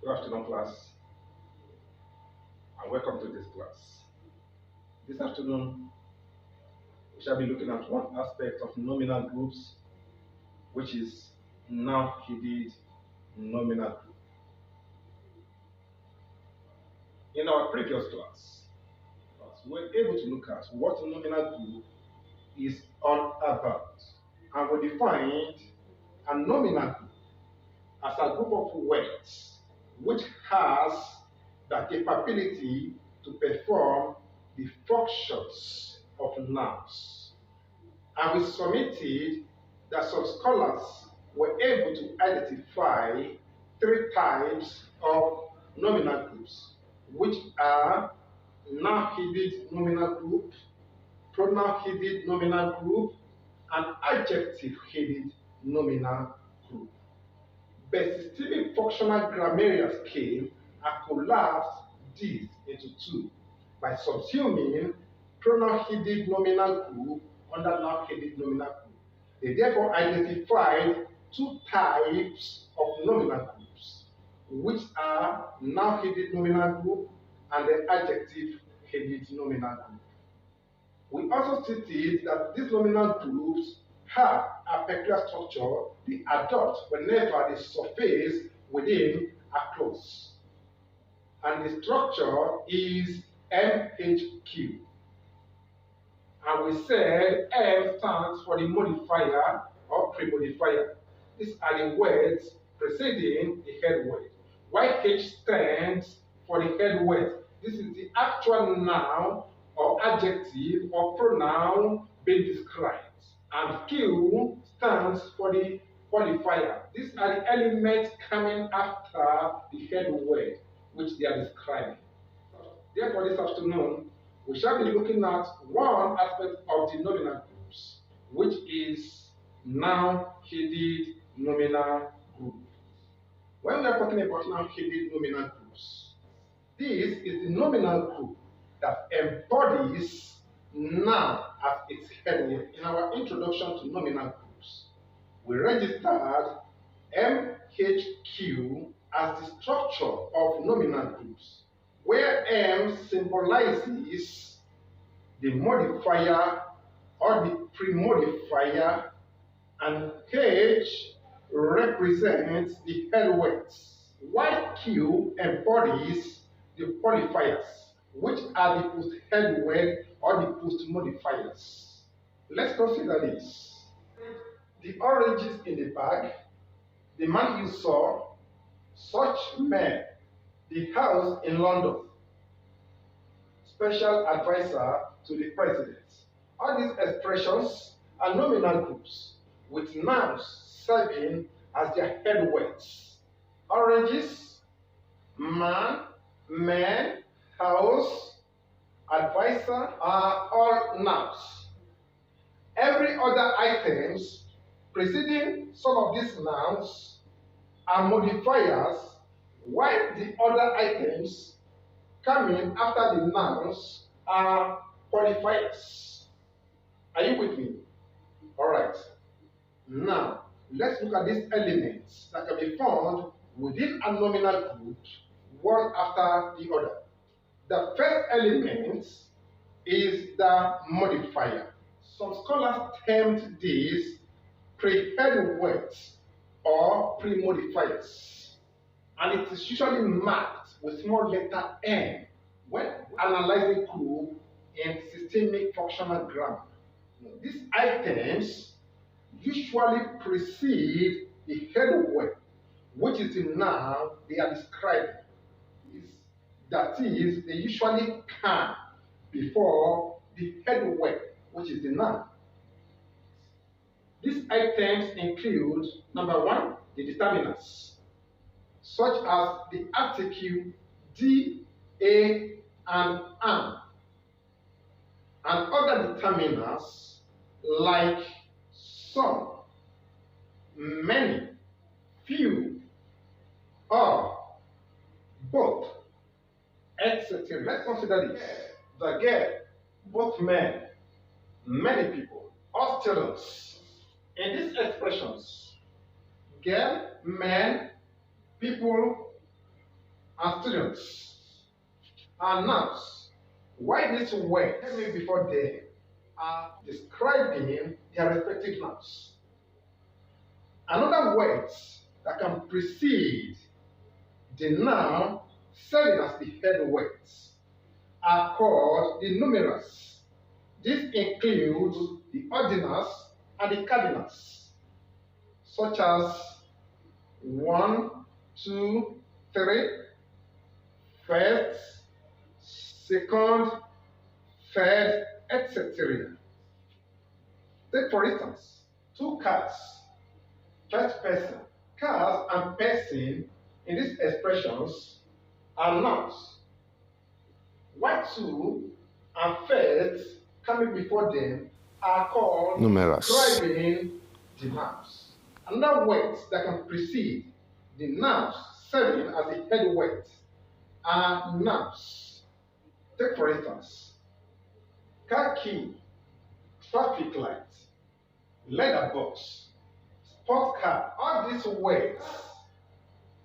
Good afternoon, class, and welcome to this class. This afternoon, we shall be looking at one aspect of nominal groups, which is noun-headed nominal group. In our previous class, we were able to look at what nominal group is all about, and we defined a nominal group as a group of words which has the capability to perform the functions of nouns. And we submitted that some scholars were able to identify three types of nominal groups, which are noun-headed nominal group, pronoun-headed nominal group, and adjective-headed nominal group. But systemic functional grammarians came and collapsed these into two by subsuming pronoun-headed nominal group under noun-headed nominal group. They therefore identified two types of nominal groups, which are noun-headed nominal group and the adjective-headed nominal group. We also stated that these nominal groups have a peculiar structure they adopt whenever they surface within a clause. And the structure is MHQ. And we said M stands for the modifier or pre-modifier. These are the words preceding the head word. While H stands for the head word. This is the actual noun or adjective or pronoun being described. And Q stands for the qualifier. These are the elements coming after the head word, which they are describing. Therefore, this afternoon, we shall be looking at one aspect of the nominal groups, which is noun-headed nominal group. When we are talking about noun-headed nominal groups, this is the nominal group that embodies noun as its heading. In our introduction to nominal groups, we registered MHQ as the structure of nominal groups, where M symbolizes the modifier or the pre-modifier, and H represents the head words, while Q embodies the qualifiers, which are the post-head word or the post-modifiers. Let's consider this. The oranges in the bag, the man you saw, such men, the house in London, special advisor to the president. All these expressions are nominal groups with nouns serving as their head words. Oranges, man, men, house, advisor are all nouns. Every other items preceding some of these nouns are modifiers, while the other items coming after the nouns are qualifiers. Are you with me? Alright. Now, let's look at these elements that can be found within a nominal group, one after the other. The first element is the modifier. Some scholars termed these pre-head words or pre-modifiers, and it is usually marked with small letter M when analyzing group in systemic functional grammar. These items usually precede the head word, which is the noun they are describing. That is, they usually come before the head word, which is the noun. These items include, number one, the determinants, such as the article D, A, and am, and other determinants like some, many, few, all, both, etc. Let's consider this. The girl, both men, many people, all students. In these expressions, girl, men, people, and students are nouns. Why these words coming before them are describing their respective nouns. Another words that can precede the noun serving as the head words are called the numerals. This includes the ordinals and the cardinals, such as 1, 2, 3, first, second, third, etc. Take for instance, 2 cars, first person. Cars and person in these expressions are nouns. While 2 and first coming before them are called numerals, describing the nouns. Another words that can precede the nouns serving as the head words are nouns. Take for instance, car key, traffic light, leather box, sport car. All these words,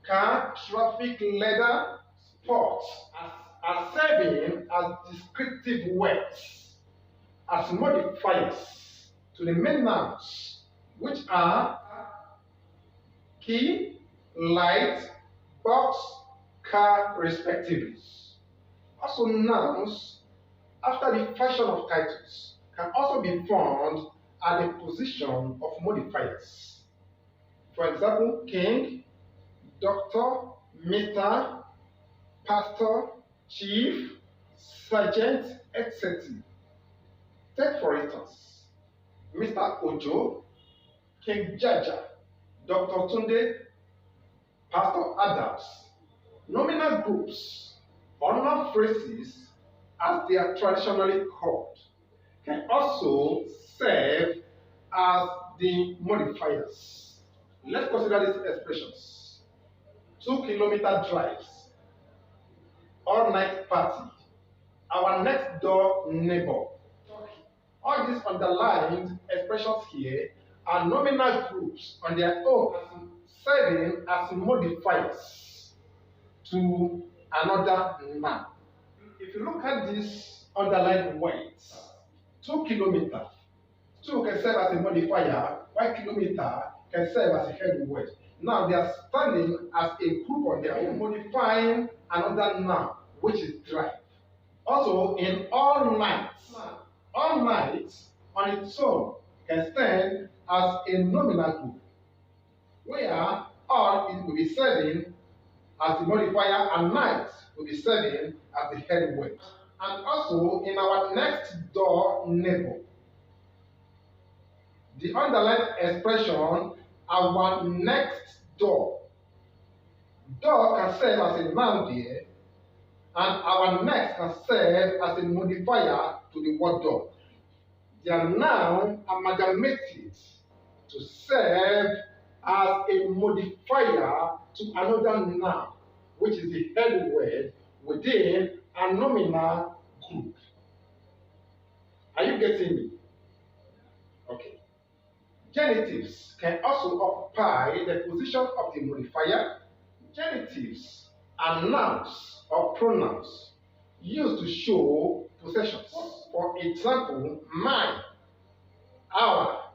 car, traffic, leather, sport, are serving as descriptive words, as modifiers to the main nouns, which are key, light, box, car, respectively. Also, nouns, after the fashion of titles, can also be found at the position of modifiers. For example, king, doctor, Mr., pastor, chief, sergeant, etc. Take for instance, Mr. Ojo, King Jaja, Dr. Tunde, Pastor Adams. Nominal groups or noun phrases, as they are traditionally called, can also serve as the modifiers. Let's consider these expressions. 2-kilometer drives, all-night party, our next door neighbor. All these underlined expressions here are nominal groups on their own, serving as modifiers to another noun. If you look at these underlined words, 2 kilometers, 2 can serve as a modifier, while kilometer can serve as a head word. Now they are standing as a group on their own, modifying another noun, which is drive. Also, in all night on its own can stand as a nominal group, where all will be serving as the modifier and night will be serving as the head word. And also in our next door neighbor, the underlined expression our next door. Door can serve as a noun there, and our next can serve as a modifier to the word door. They are now amalgamated to serve as a modifier to another noun, which is the head word within a nominal group. Are you getting me? Okay. Genitives can also occupy the position of the modifier. Genitives are nouns or pronouns used to show possessions. For example, mine, our,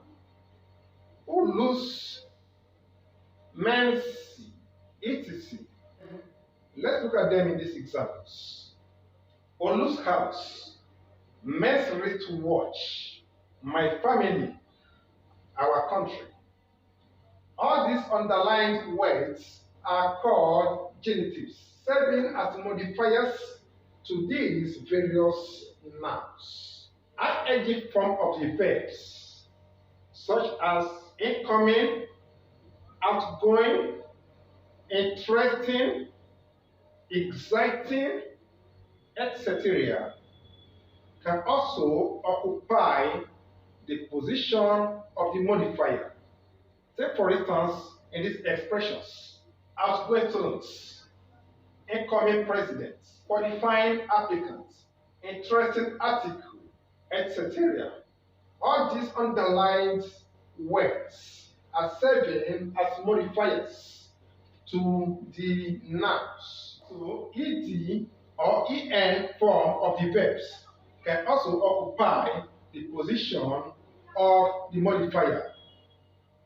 ulus, men's, etc. Let's look at them in these examples. Olu's house, men's wristwatch, my family, our country. All these underlined words are called genitives, serving as modifiers to these various nouns. Ing form of the verbs, such as incoming, outgoing, interesting, exciting, etc., can also occupy the position of the modifier. Take for instance, in these expressions, outgoing students, incoming president, qualifying applicants, interesting article, etc. All these underlined words are serving as modifiers to the nouns. So ed or en form of the verbs can also occupy the position of the modifier.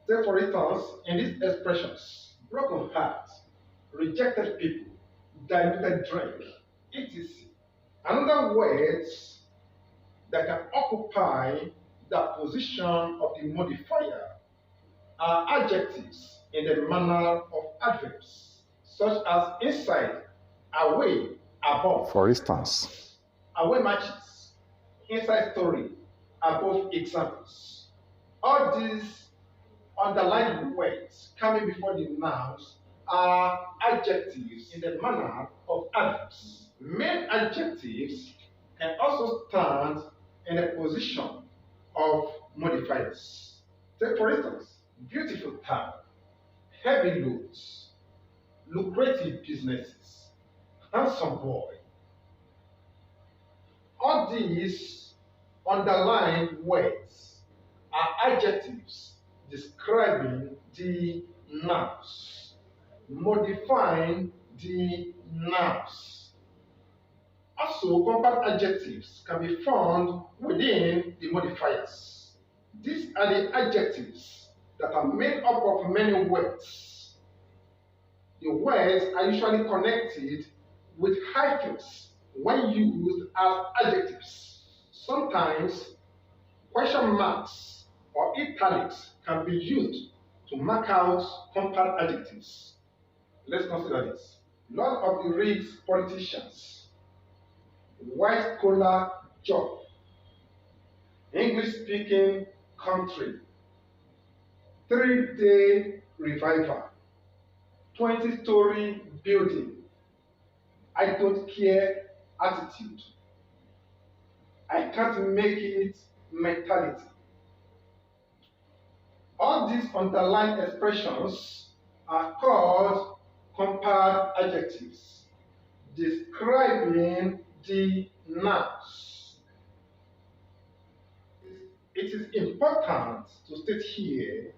Say for instance, in these expressions, broken heart, rejected people, diluted drink, etc. Another words that can occupy the position of the modifier are adjectives in the manner of adverbs, such as inside, away, above. For instance, away matches, inside story, above examples. All these underlined words coming before the nouns are adjectives in the manner of adverbs. Main adjectives can also stand in the position of modifiers. Take for instance, beautiful town, heavy loads, lucrative businesses, handsome boy. All these underlined words are adjectives describing the nouns, modifying the nouns. Also, compound adjectives can be found within the modifiers. These are the adjectives that are made up of many words. The words are usually connected with hyphens when used as adjectives. Sometimes question marks or italics can be used to mark out compound adjectives. Let's consider this. None of the rich politicians, white collar job, English speaking country, 3-day revival, 20-story building, I don't care attitude, I can't make it mentality. All these underlined expressions are called compound adjectives describing the nouns. It is important to state here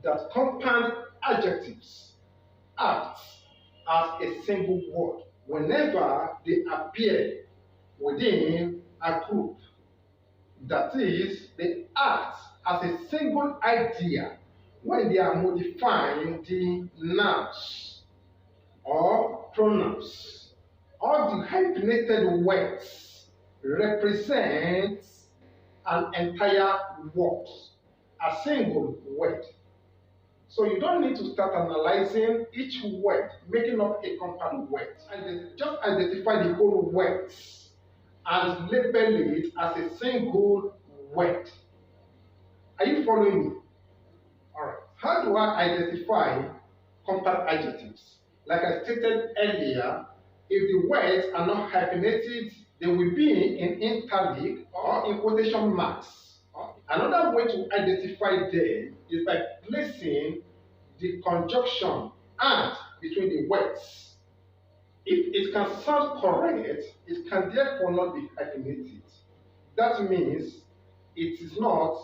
that compound adjectives act as a single word whenever they appear within a group. That is, they act as a single idea when they are modifying the nouns or pronouns. All the hyphenated words represent an entire word, a single word. So you don't need to start analyzing each word, making up a compound word. Just identify the whole words and label it as a single word. Are you following me? All right. How do I identify compound adjectives? Like I stated earlier, if the words are not hyphenated, they will be in italic or in quotation marks. Another way to identify them is by placing the conjunction and between the words. If it can sound correct, it can therefore not be hyphenated. That means it is not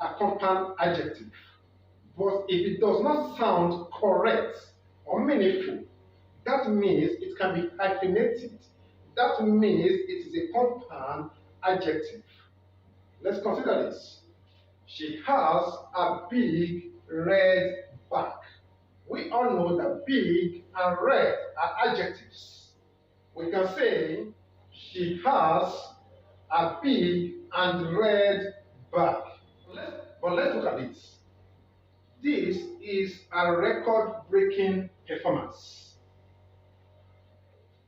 a compound adjective. But if it does not sound correct or meaningful, that means it can be hyphenated. That means it is a compound adjective. Let's consider this. She has a big red bag. We all know that big and red are adjectives. We can say she has a big and red bag. But let's look at this. This is a record-breaking performance.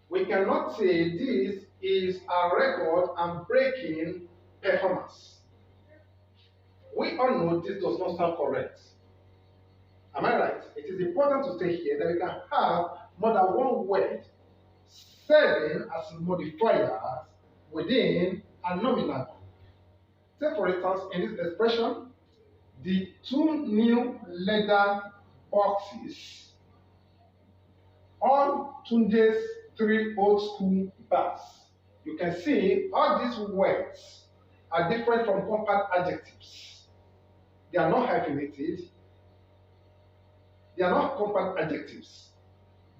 We cannot say this is a record and breaking performance. We all know this does not sound correct. Am I right? It is important to say here that we can have more than one word serving as modifiers within a nominal group. Say for instance, in this expression, the 2 new leather boxes on Tunde's 3 old school bags. You can see all these words are different from compound adjectives. They are not hyphenated. They are not compound adjectives.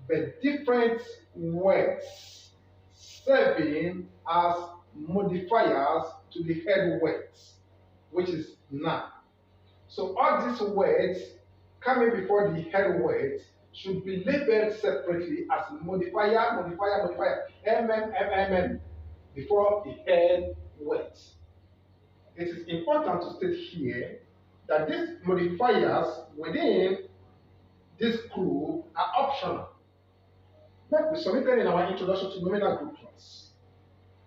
but different words serving as modifiers to the head words, which is noun. So all these words coming before the head words should be labeled separately as modifier, before the head words. It is important to state here that these modifiers within this group are optional. Like we submitted in our introduction to nominal group class.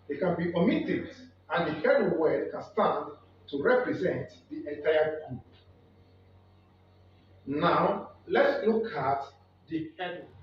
They can be omitted and the head word can stand to represent the entire group. Now, let's look at the head word.